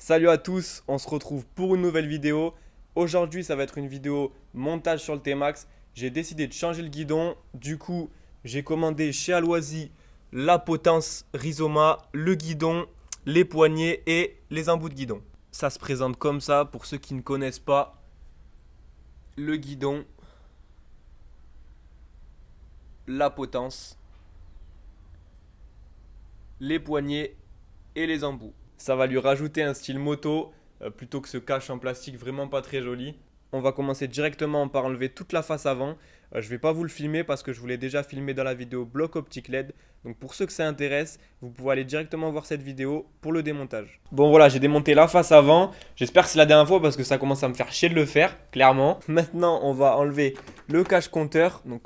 Salut à tous, on se retrouve pour une nouvelle vidéo. Aujourd'hui, ça va être une vidéo montage sur le T-Max. J'ai décidé de changer le guidon. Du coup, j'ai commandé chez Aloisy la potence Rizoma, le guidon, les poignées et les embouts de guidon. Ça se présente comme ça pour ceux qui ne connaissent pas. Le guidon, la potence, les poignées et les embouts. Ça va lui rajouter un style moto plutôt que ce cache en plastique vraiment pas très joli. On va commencer directement par enlever toute la face avant. Je ne vais pas vous le filmer parce que je vous l'ai déjà filmé dans la vidéo bloc optique LED. Donc pour ceux que ça intéresse, vous pouvez aller directement voir cette vidéo pour le démontage. Bon voilà, j'ai démonté la face avant. J'espère que c'est la dernière fois parce que ça commence à me faire chier de le faire, clairement. Maintenant, on va enlever le cache compteur. Donc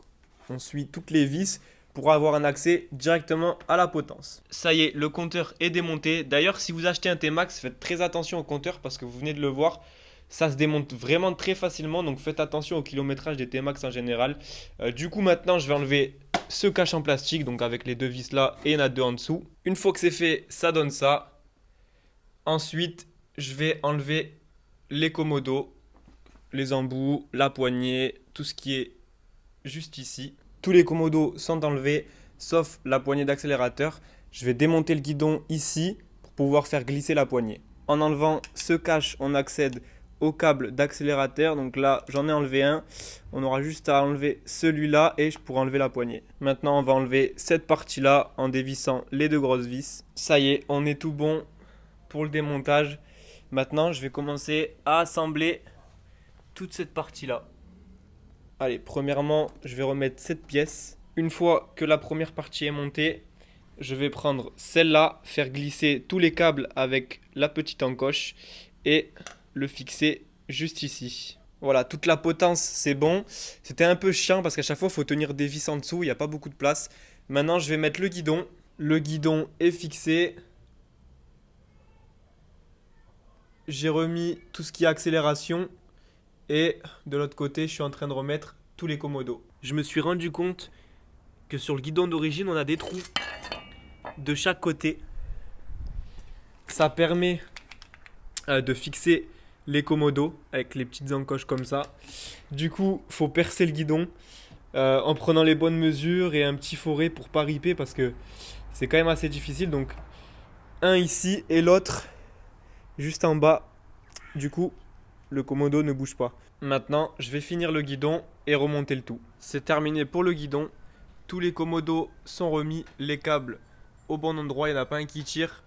on suit toutes les vis pour avoir un accès directement à la potence. Ça y est, le compteur est démonté. D'ailleurs, si vous achetez un T-Max, faites très attention au compteur parce que vous venez de le voir. Ça se démonte vraiment très facilement, donc faites attention au kilométrage des T-Max en général. Du coup, maintenant, je vais enlever ce cache en plastique, donc avec les deux vis là et il y en a deux en dessous. Une fois que c'est fait, ça donne ça. Ensuite, je vais enlever les commodos, les embouts, la poignée, tout ce qui est juste ici. Tous les commodos sont enlevés, sauf la poignée d'accélérateur. Je vais démonter le guidon ici pour pouvoir faire glisser la poignée. En enlevant ce cache, on accède au câble d'accélérateur. Donc là, j'en ai enlevé un. On aura juste à enlever celui-là et je pourrai enlever la poignée. Maintenant, on va enlever cette partie-là en dévissant les deux grosses vis. Ça y est, on est tout bon pour le démontage. Maintenant, je vais commencer à assembler toute cette partie-là. Allez, premièrement, je vais remettre cette pièce. Une fois que la première partie est montée, je vais prendre celle-là, faire glisser tous les câbles avec la petite encoche et le fixer juste ici. Voilà, toute la potence, c'est bon. C'était un peu chiant parce qu'à chaque fois, il faut tenir des vis en dessous, il n'y a pas beaucoup de place. Maintenant, je vais mettre le guidon. Le guidon est fixé. J'ai remis tout ce qui est accélération. Et de l'autre côté, je suis en train de remettre tous les commodos. Je me suis rendu compte que sur le guidon d'origine, on a des trous de chaque côté. Ça permet de fixer les commodos avec les petites encoches comme ça. Du coup, il faut percer le guidon en prenant les bonnes mesures et un petit forêt pour pas riper parce que c'est quand même assez difficile. Donc, un ici et l'autre juste en bas. Du coup, le commodo ne bouge pas. Maintenant, je vais finir le guidon et remonter le tout. C'est terminé pour le guidon. Tous les commodos sont remis, les câbles au bon endroit, il n'y en a pas un qui tire.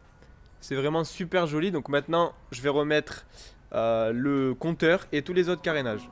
C'est vraiment super joli. Donc maintenant, je vais remettre le compteur et tous les autres carénages.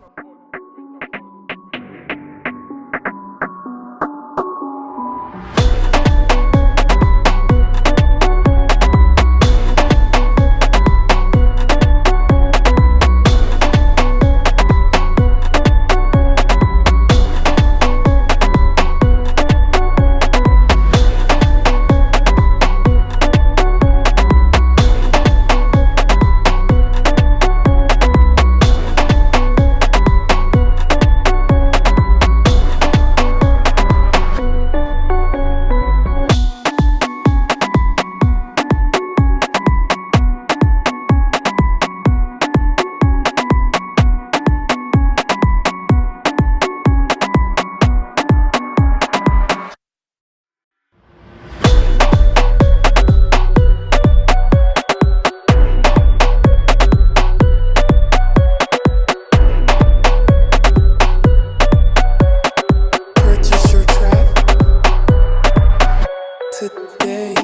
Today.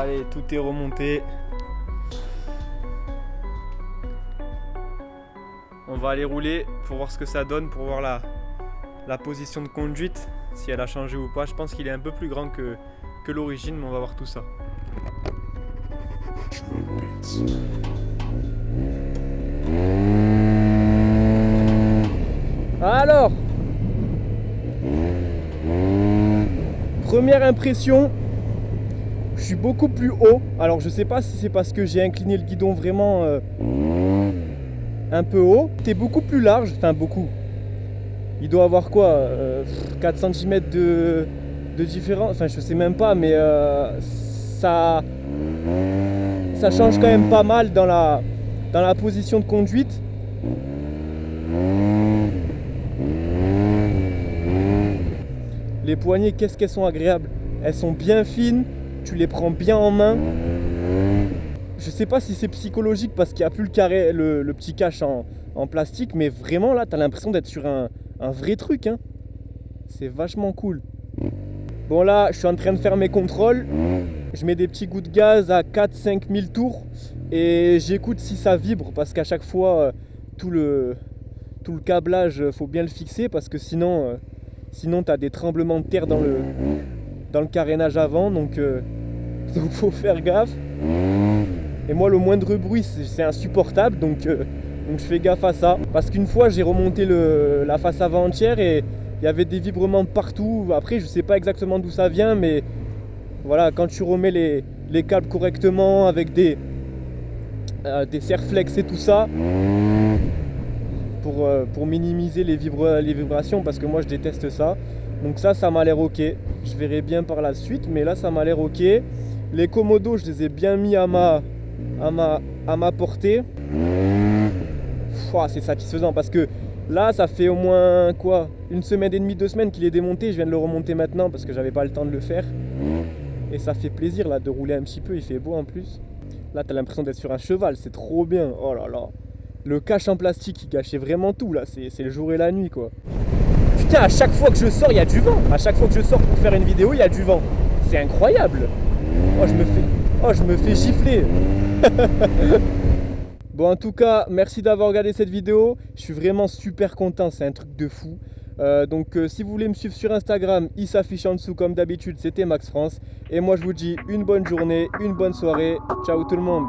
Allez, tout est remonté. On va aller rouler pour voir ce que ça donne, pour voir la position de conduite, si elle a changé ou pas. Je pense qu'il est un peu plus grand que l'origine, mais on va voir tout ça. Alors, première impression, je suis beaucoup plus haut. Alors je sais pas si c'est parce que j'ai incliné le guidon vraiment un peu haut. T'es beaucoup plus large, enfin beaucoup. Il doit avoir quoi 4 cm de différence, enfin je sais même pas, mais ça change quand même pas mal dans la position de conduite. Les poignées, qu'est-ce qu'elles sont agréables. Elles sont bien fines, tu les prends bien en main. Je sais pas si c'est psychologique parce qu'il n'y a plus le carré, le petit cache en plastique, mais vraiment là, tu as l'impression d'être sur un vrai truc. Hein. C'est vachement cool. Bon là, je suis en train de faire mes contrôles. Je mets des petits coups de gaz à 4-5 000 tours et j'écoute si ça vibre parce qu'à chaque fois, tout le câblage, faut bien le fixer parce que sinon tu as des tremblements de terre dans le carénage avant, donc faut faire gaffe. Et moi, le moindre bruit, c'est insupportable, donc je fais gaffe à ça. Parce qu'une fois, j'ai remonté la face avant entière et il y avait des vibrements partout. Après, je sais pas exactement d'où ça vient, mais voilà, quand tu remets les câbles correctement avec des serre-flex et tout ça, pour minimiser les vibrations, parce que moi je déteste ça. Donc ça m'a l'air ok. Je verrai bien par la suite, mais là ça m'a l'air ok. Les commodos, je les ai bien mis à ma portée. C'est satisfaisant parce que là ça fait au moins quoi, 1 semaine et demie, 2 semaines qu'il est démonté. Je viens de le remonter maintenant parce que j'avais pas le temps de le faire. Et ça fait plaisir là de rouler un petit peu, il fait beau en plus. Là t'as l'impression d'être sur un cheval, c'est trop bien. Oh là là. Le cache en plastique, il gâchait vraiment tout là, c'est le jour et la nuit quoi. Putain, à chaque fois que je sors, il y a du vent. À chaque fois que je sors pour faire une vidéo, il y a du vent. C'est incroyable. Oh, je me fais gifler. Bon, en tout cas, merci d'avoir regardé cette vidéo. Je suis vraiment super content, c'est un truc de fou. Donc si vous voulez me suivre sur Instagram, il s'affiche en dessous comme d'habitude, c'était Max France. Et moi je vous dis une bonne journée, une bonne soirée. Ciao tout le monde.